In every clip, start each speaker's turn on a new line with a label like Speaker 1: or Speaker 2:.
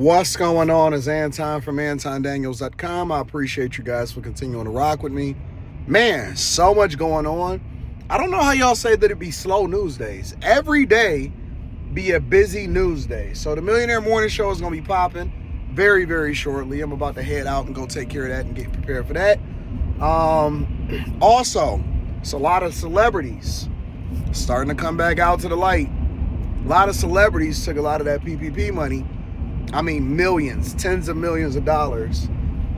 Speaker 1: What's going on? Is Anton from antondaniels.com. I appreciate you guys for continuing to rock with me. Man, so much going on. I don't know how y'all say that it'd be slow news days. Every day be a busy news day. So the Millionaire Morning Show is going to be popping very, very shortly. I'm about to head out and go take care of that and get prepared for that. Also, it's a lot of celebrities starting to come back out to the light. A lot of celebrities took a lot of that PPP money. I mean, millions, tens of millions of dollars.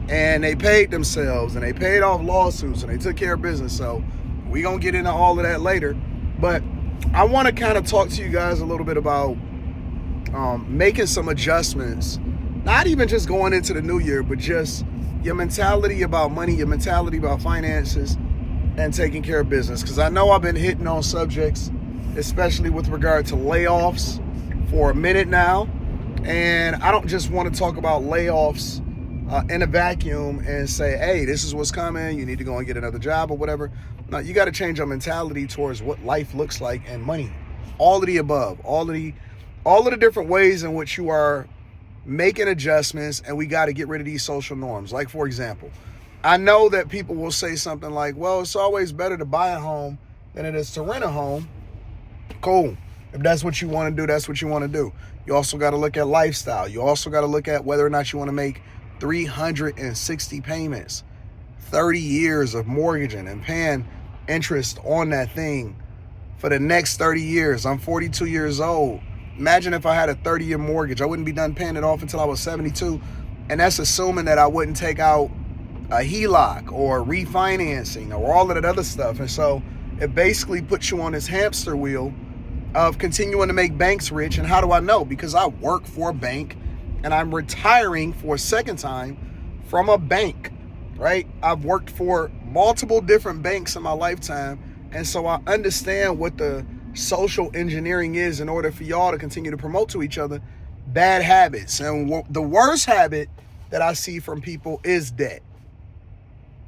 Speaker 1: And they paid themselves and they paid off lawsuits and they took care of business. So we're going to get into all of that later. But I want to kind of talk to you guys a little bit about making some adjustments. Not even just going into the new year, but just your mentality about money, your mentality about finances, and taking care of business. Because I know I've been hitting on subjects, especially with regard to layoffs, for a minute now. And I don't just want to talk about layoffs in a vacuum and say, hey, this is what's coming. You need to go and get another job or whatever. No, you got to change your mentality towards what life looks like and money. All of the above, all of the different ways in which you are making adjustments, and we got to get rid of these social norms. Like, for example, I know that people will say something like, well, it's always better to buy a home than it is to rent a home. Cool. If that's what you want to do, that's what you want to do. You also got to look at lifestyle. You also got to look at whether or not you want to make 360 payments, 30 years of mortgaging and paying interest on that thing for the next 30 years. I'm 42 years old. Imagine if I had a 30-year mortgage. I wouldn't be done paying it off until I was 72. And that's assuming that I wouldn't take out a HELOC or refinancing or all of that other stuff. And so it basically puts you on this hamster wheel of continuing to make banks rich. And how do I know? Because I work for a bank and I'm retiring for a second time from a bank, right? I've worked for multiple different banks in my lifetime. And so I understand what the social engineering is in order for y'all to continue to promote to each other bad habits. And the worst habit that I see from people is debt.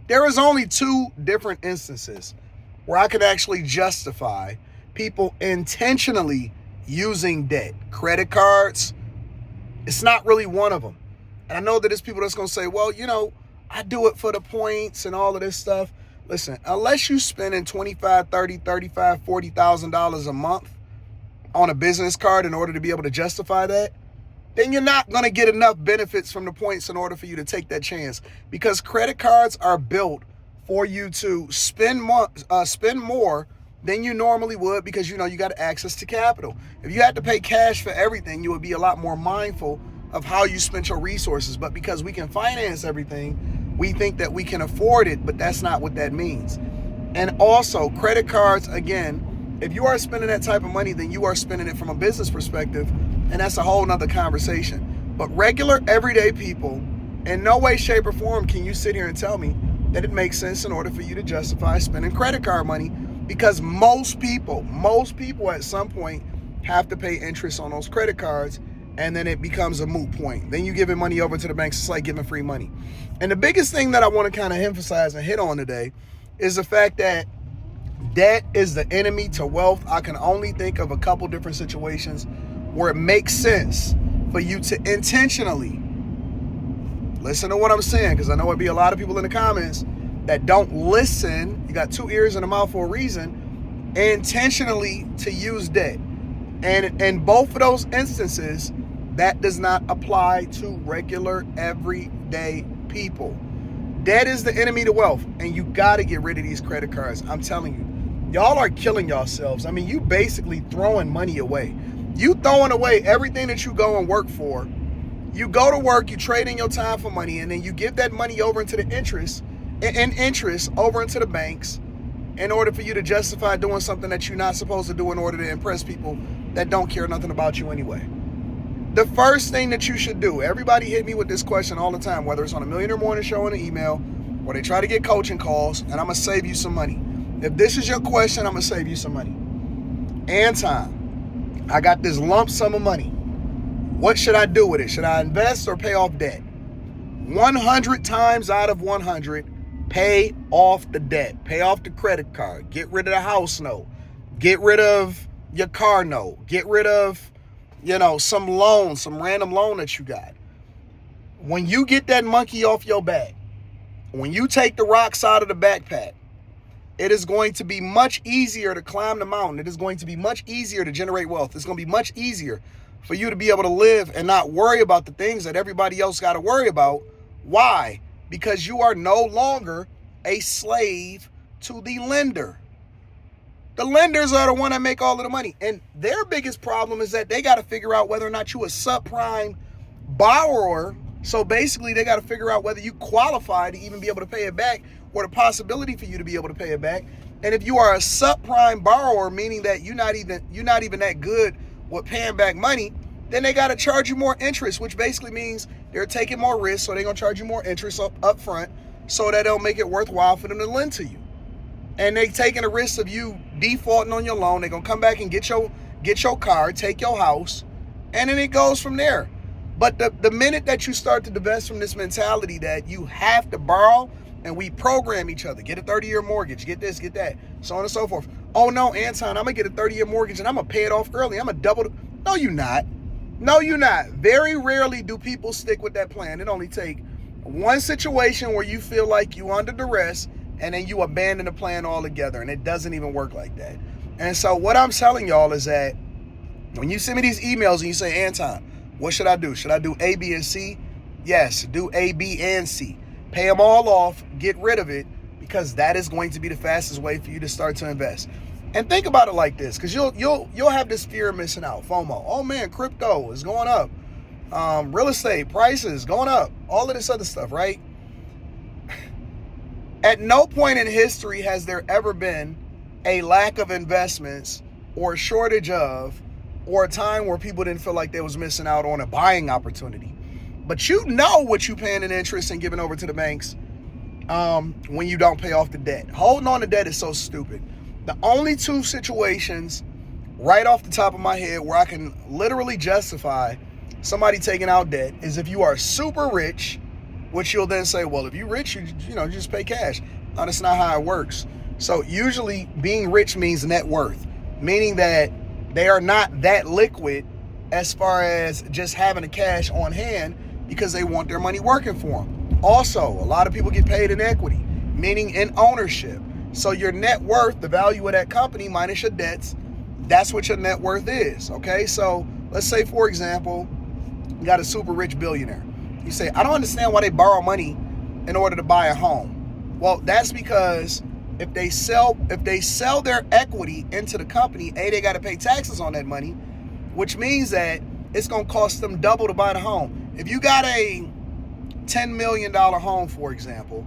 Speaker 1: There is only two different instances where I could actually justify people intentionally using debt. Credit cards, it's not really one of them. And I know that there's people that's going to say, well, you know, I do it for the points and all of this stuff. Listen, unless you spending $25, $30, $35, $40,000 a month on a business card in order to be able to justify that, then you're not going to get enough benefits from the points in order for you to take that chance. Because credit cards are built for you to spend more than you normally would, because you know you got access to capital. If you had to pay cash for everything, you would be a lot more mindful of how you spent your resources. But because we can finance everything, we think that we can afford it, but that's not what that means. And also, credit cards, again, if you are spending that type of money, then you are spending it from a business perspective, and that's a whole nother conversation. But regular, everyday people, in no way, shape, or form can you sit here and tell me that it makes sense in order for you to justify spending credit card money, because most people at some point have to pay interest on those credit cards, and then it becomes a moot point. Then you giving money over to the banks. It's like giving free money. And the biggest thing that I want to kind of emphasize and hit on today is the fact that debt is the enemy to wealth. I can only think of a couple different situations where it makes sense for you to intentionally listen to what I'm saying, because I know there'd be a lot of people in the comments that don't listen. You got two ears and a mouth for a reason. Intentionally to use debt. And in both of those instances, that does not apply to regular, everyday people. Debt is the enemy to wealth, and you got to get rid of these credit cards. I'm telling you, y'all are killing yourselves. I mean, you basically throwing money away. You throwing away everything that you go and work for. You go to work, you trade in your time for money, and then you give that money over into the interest over into the banks in order for you to justify doing something that you're not supposed to do in order to impress people that don't care nothing about you anyway. The first thing that you should do, everybody hit me with this question all the time, whether it's on a Millionaire Morning Show or an email, or they try to get coaching calls, and I'm going to save you some money. If this is your question, I'm going to save you some money. Anton, I got this lump sum of money. What should I do with it? Should I invest or pay off debt? 100 times out of 100, pay off the debt. Pay off the credit card. Get rid of the house note. Get rid of your car note. Get rid of, some loan, some random loan that you got. When you get that monkey off your back, when you take the rocks out of the backpack, it is going to be much easier to climb the mountain. It is going to be much easier to generate wealth. It's going to be much easier for you to be able to live and not worry about the things that everybody else got to worry about. Why? Because you are no longer a slave to the lender. The lenders are the one that make all of the money. And their biggest problem is that they got to figure out whether or not you a subprime borrower. So basically, they got to figure out whether you qualify to even be able to pay it back, or the possibility for you to be able to pay it back. And if you are a subprime borrower, meaning that you're not even that good with paying back money, then they got to charge you more interest, which basically means they're taking more risk, so they're going to charge you more interest up front, so that they'll make it worthwhile for them to lend to you. And they taking the risk of you defaulting on your loan. They're going to come back and get your car, take your house, and then it goes from there. But the minute that you start to divest from this mentality that you have to borrow, and we program each other, get a 30-year mortgage, get this, get that, so on and so forth. Oh no, Anton, I'm gonna get a 30-year mortgage and I'm gonna pay it off early. I'm gonna double. No, you're not. No, you're not. Very rarely do people stick with that plan. It only take one situation where you feel like you under duress, and then you abandon the plan altogether, and it doesn't even work like that. And so what I'm telling y'all is that when you send me these emails and you say, Anton, what should I do? Should I do A, B, and C? Yes, do A, B, and C. Pay them all off, get rid of it, because that is going to be the fastest way for you to start to invest. And think about it like this, because you'll have this fear of missing out, FOMO. Oh man, crypto is going up. Real estate prices going up. All of this other stuff, right? At no point in history has there ever been a lack of investments or a shortage of, or a time where people didn't feel like they was missing out on a buying opportunity. But you know what you paying in interest and giving over to the banks when you don't pay off the debt. Holding on to debt is so stupid. The only two situations right off the top of my head where I can literally justify somebody taking out debt is if you are super rich, which you'll then say, well, if you're rich, you just pay cash. No, that's not how it works. So usually being rich means net worth, meaning that they are not that liquid as far as just having the cash on hand, because they want their money working for them. Also, a lot of people get paid in equity, meaning in ownership. So your net worth, the value of that company minus your debts, that's what your net worth is, okay? So let's say, for example, you got a super rich billionaire. You say, I don't understand why they borrow money in order to buy a home. Well, that's because if they sell their equity into the company, they got to pay taxes on that money, which means that it's going to cost them double to buy the home. If you got a $10 million home, for example,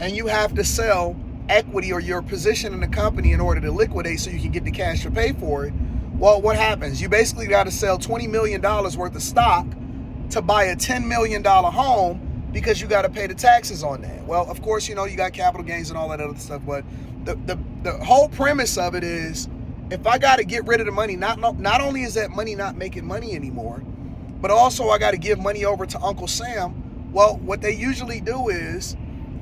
Speaker 1: and you have to sell equity or your position in the company in order to liquidate so you can get the cash to pay for it, well, what happens? You basically got to sell $20 million worth of stock to buy a $10 million home, because you got to pay the taxes on that. Well, of course, you got capital gains and all that other stuff, but the whole premise of it is, if I got to get rid of the money, not only is that money not making money anymore, but also I got to give money over to Uncle Sam. Well, what they usually do is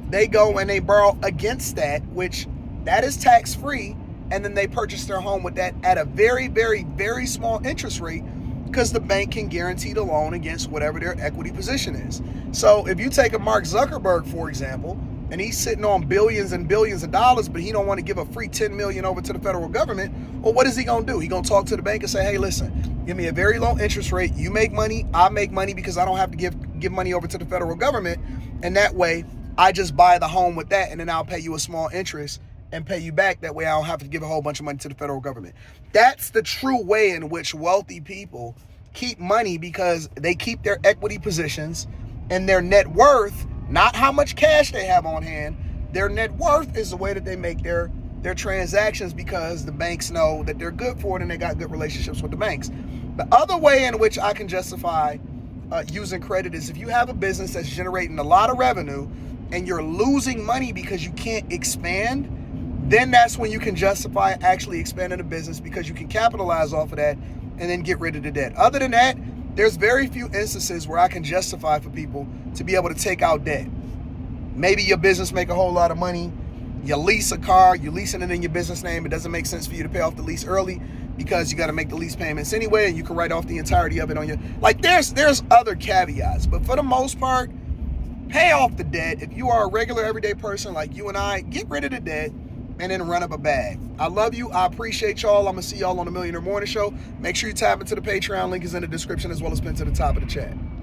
Speaker 1: they go and they borrow against that, which that is tax-free, and then they purchase their home with that at a very, very, very small interest rate, because the bank can guarantee the loan against whatever their equity position is. So if you take a Mark Zuckerberg, for example, and he's sitting on billions and billions of dollars, but he don't want to give a free $10 million over to the federal government, well, what is he going to do? He going to talk to the bank and say, hey, listen, give me a very low interest rate. You make money, I make money, because I don't have to give money over to the federal government. And that way, I just buy the home with that, and then I'll pay you a small interest and pay you back. That way I don't have to give a whole bunch of money to the federal government. That's the true way in which wealthy people keep money, because they keep their equity positions and their net worth, not how much cash they have on hand. Their net worth is the way that they make their transactions, because the banks know that they're good for it and they got good relationships with the banks. The other way in which I can justify using credit is if you have a business that's generating a lot of revenue and you're losing money because you can't expand, then that's when you can justify actually expanding the business, because you can capitalize off of that and then get rid of the debt. Other than that, there's very few instances where I can justify for people to be able to take out debt. Maybe your business make a whole lot of money. You lease a car, you're leasing it in your business name. It doesn't make sense for you to pay off the lease early. because you got to make the lease payments anyway, and you can write off the entirety of it on your, like, there's other caveats, but for the most part, pay off the debt. If you are a regular everyday person like you and I, get rid of the debt and then run up a bag. I love you. I appreciate y'all. I'm going to see y'all on the Millionaire Morning Show. Make sure you tap into the Patreon. Link is in the description as well as pinned to the top of the chat.